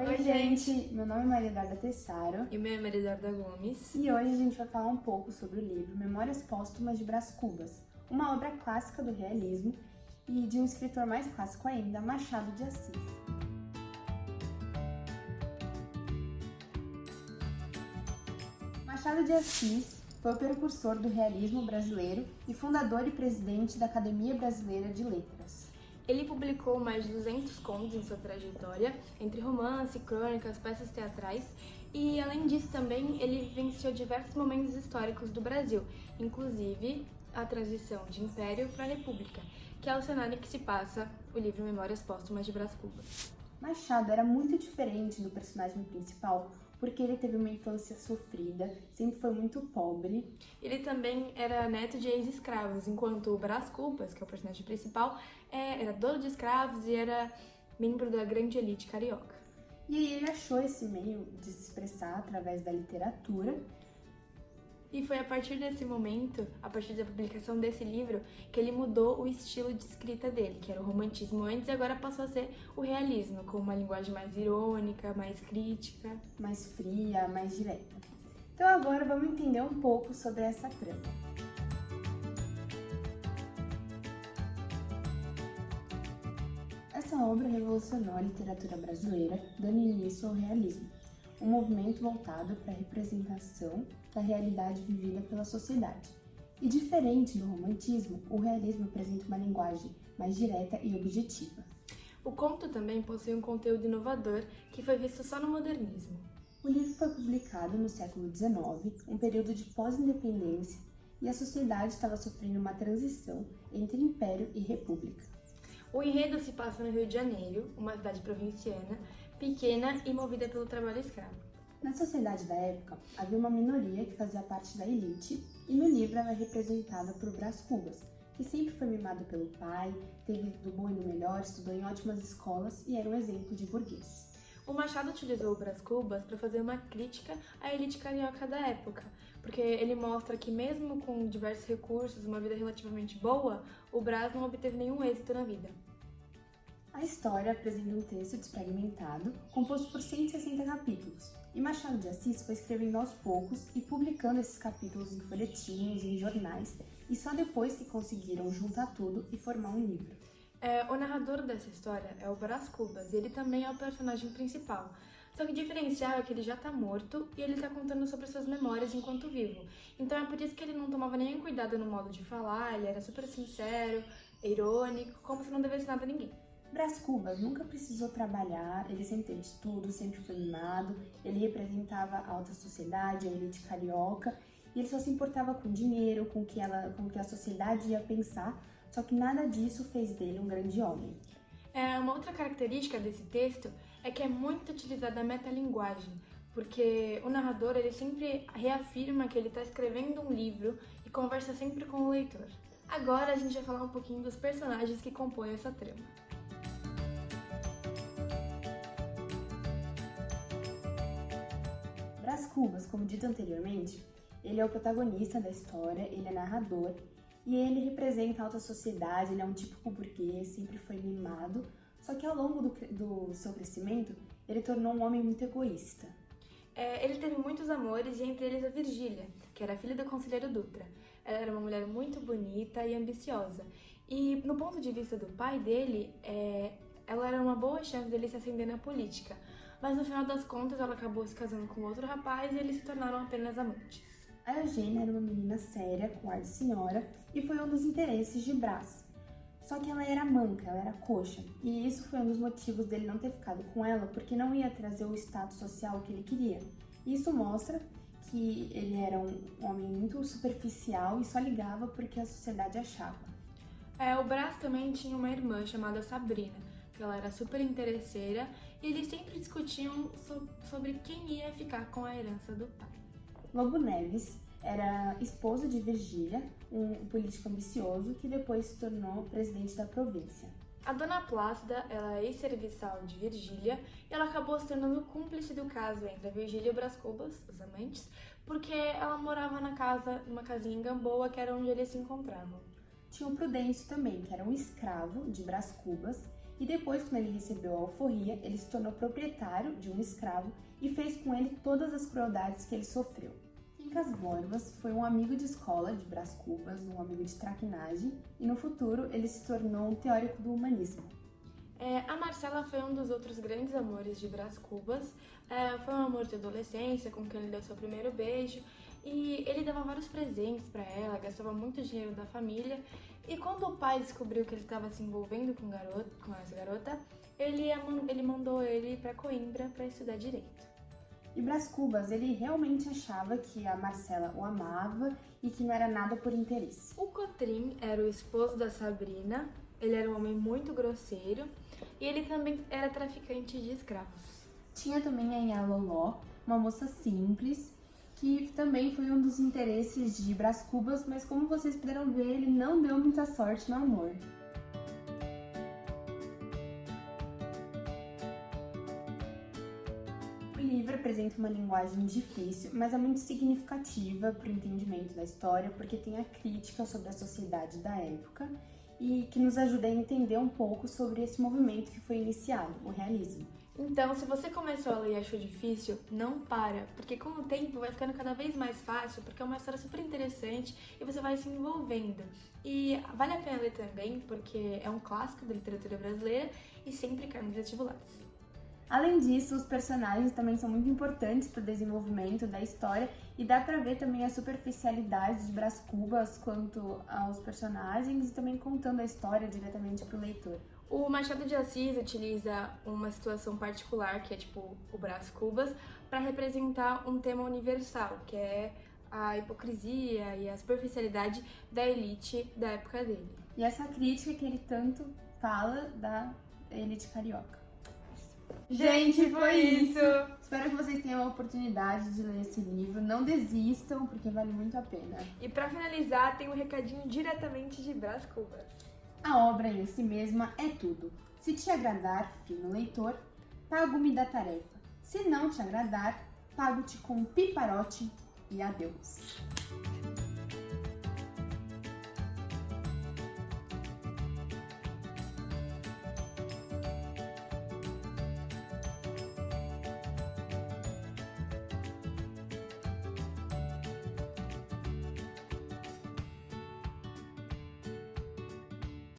Oi, gente! Meu nome é Maria Eduarda Tessaro E o meu é Maria Eduarda Gomes. e hoje a gente vai falar um pouco sobre o livro Memórias Póstumas de Brás Cubas, uma obra clássica do realismo e de um escritor mais clássico ainda, Machado de Assis. Machado de Assis foi o precursor do realismo brasileiro e fundador e presidente da Academia Brasileira de Letras. Ele publicou mais de 200 contos em sua trajetória, entre romance, crônicas, peças teatrais, e além disso também ele vivenciou diversos momentos históricos do Brasil, inclusive a transição de Império para República, que é o cenário que se passa o livro Memórias Póstumas de Brás Cubas. Machado era muito diferente do personagem principal porque ele teve uma infância sofrida, sempre foi muito pobre. Ele também era neto de ex-escravos, enquanto o Brás Cubas, que é o personagem principal, era dono de escravos e era membro da grande elite carioca. E aí ele achou esse meio de se expressar através da literatura. E foi a partir desse momento, a partir da publicação desse livro, que ele mudou o estilo de escrita dele, que era o romantismo antes e agora passou a ser o realismo, com uma linguagem mais irônica, mais crítica. Mais fria, mais direta. Então agora vamos entender um pouco sobre essa trama. Essa obra revolucionou a literatura brasileira, dando início ao realismo, um movimento voltado para a representação da realidade vivida pela sociedade. E diferente do romantismo, o realismo apresenta uma linguagem mais direta e objetiva. O conto também possui um conteúdo inovador que foi visto só no modernismo. O livro foi publicado no século XIX, um período de pós-independência, e a sociedade estava sofrendo uma transição entre império e república. O enredo se passa no Rio de Janeiro, uma cidade provinciana, pequena e movida pelo trabalho escravo. Na sociedade da época, havia uma minoria que fazia parte da elite, e no livro ela é representada por Brás Cubas, que sempre foi mimado pelo pai, teve do bom e do melhor, estudou em ótimas escolas e era um exemplo de burguês. O Machado utilizou o Brás Cubas para fazer uma crítica à elite carioca da época, porque ele mostra que mesmo com diversos recursos, uma vida relativamente boa, o Brás não obteve nenhum êxito na vida. A história apresenta um texto desfragmentado, composto por 160 capítulos, e Machado de Assis foi escrevendo aos poucos e publicando esses capítulos em folhetins, em jornais, e só depois que conseguiram juntar tudo e formar um livro. O narrador dessa história é o Brás Cubas, e ele também é o personagem principal. Só que o diferencial é que ele já tá morto e ele tá contando sobre suas memórias enquanto vivo. Então é por isso que ele não tomava nenhum cuidado no modo de falar, ele era super sincero, irônico, como se não devesse nada a ninguém. Brás Cubas nunca precisou trabalhar, ele sempre teve estudo, sempre foi mimado, ele representava a alta sociedade, a elite carioca, e ele só se importava com dinheiro, com o que a sociedade ia pensar, só que nada disso fez dele um grande homem. Uma outra característica desse texto é que é muito utilizada a metalinguagem, porque o narrador ele sempre reafirma que ele está escrevendo um livro e conversa sempre com o leitor. Agora a gente vai falar um pouquinho dos personagens que compõem essa trama. Brás Cubas, como dito anteriormente, ele é o protagonista da história, ele é narrador, e ele representa a alta sociedade, ele é um típico burguês, sempre foi mimado, só que ao longo do seu crescimento, ele tornou um homem muito egoísta. Ele teve muitos amores, e entre eles a Virgília, que era filha do conselheiro Dutra. Ela era uma mulher muito bonita e ambiciosa. E no ponto de vista do pai dele, ela era uma boa chance dele se ascender na política. Mas no final das contas, ela acabou se casando com outro rapaz e eles se tornaram apenas amantes. A Eugênia era uma menina séria, com ar de senhora, e foi um dos interesses de Brás. Só que ela era manca, ela era coxa, e isso foi um dos motivos dele não ter ficado com ela, porque não ia trazer o status social que ele queria. Isso mostra que ele era um homem muito superficial e só ligava porque a sociedade achava. O Brás também tinha uma irmã chamada Sabrina, que ela era super interesseira, e eles sempre discutiam sobre quem ia ficar com a herança do pai. Lobo Neves era esposo de Virgília, um político ambicioso que depois se tornou presidente da província. A Dona Plácida, ela é ex-serviçal de Virgília, e ela acabou se tornando cúmplice do caso entre a Virgília e o Brás Cubas, os amantes, porque ela morava numa casinha em Gamboa, que era onde eles se encontravam. Tinha o Prudêncio também, que era um escravo de Brás Cubas, E depois, quando ele recebeu a alforria, ele se tornou proprietário de um escravo e fez com ele todas as crueldades que ele sofreu. Quincas Borbas foi um amigo de escola de Brás Cubas, um amigo de traquinagem, e no futuro ele se tornou um teórico do humanismo. A Marcela foi um dos outros grandes amores de Brás Cubas. Foi um amor de adolescência, com quem ele deu seu primeiro beijo. E ele dava vários presentes para ela, gastava muito dinheiro da família. E quando o pai descobriu que ele estava se envolvendo com essa garota, ele mandou ele para Coimbra para estudar direito. E Brás Cubas, ele realmente achava que a Marcela o amava e que não era nada por interesse. O Cotrim era o esposo da Sabrina, ele era um homem muito grosseiro e ele também era traficante de escravos. Tinha também a Inha Loló, uma moça simples, que também foi um dos interesses de Brás Cubas, mas como vocês puderam ver, ele não deu muita sorte no amor. O livro apresenta uma linguagem difícil, mas é muito significativa para o entendimento da história, porque tem a crítica sobre a sociedade da época e que nos ajuda a entender um pouco sobre esse movimento que foi iniciado, o realismo. Então, se você começou a ler e achou difícil, não para, porque com o tempo vai ficando cada vez mais fácil, porque é uma história super interessante e você vai se envolvendo. E vale a pena ler também, porque é um clássico da literatura brasileira e sempre cai nos vestibulares. Além disso, os personagens também são muito importantes para o desenvolvimento da história e dá para ver também a superficialidade de Brás Cubas quanto aos personagens e também contando a história diretamente para o leitor. O Machado de Assis utiliza uma situação particular, que é tipo o Brás Cubas, para representar um tema universal, que é a hipocrisia e a superficialidade da elite da época dele. E essa crítica que ele tanto fala da elite carioca. Gente, foi isso! Espero que vocês tenham a oportunidade de ler esse livro. Não desistam, porque vale muito a pena. E para finalizar, tem um recadinho diretamente de Brás Cubas. A obra em si mesma é tudo. Se te agradar, fino leitor, pago-me da tarefa. Se não te agradar, pago-te com piparote e adeus.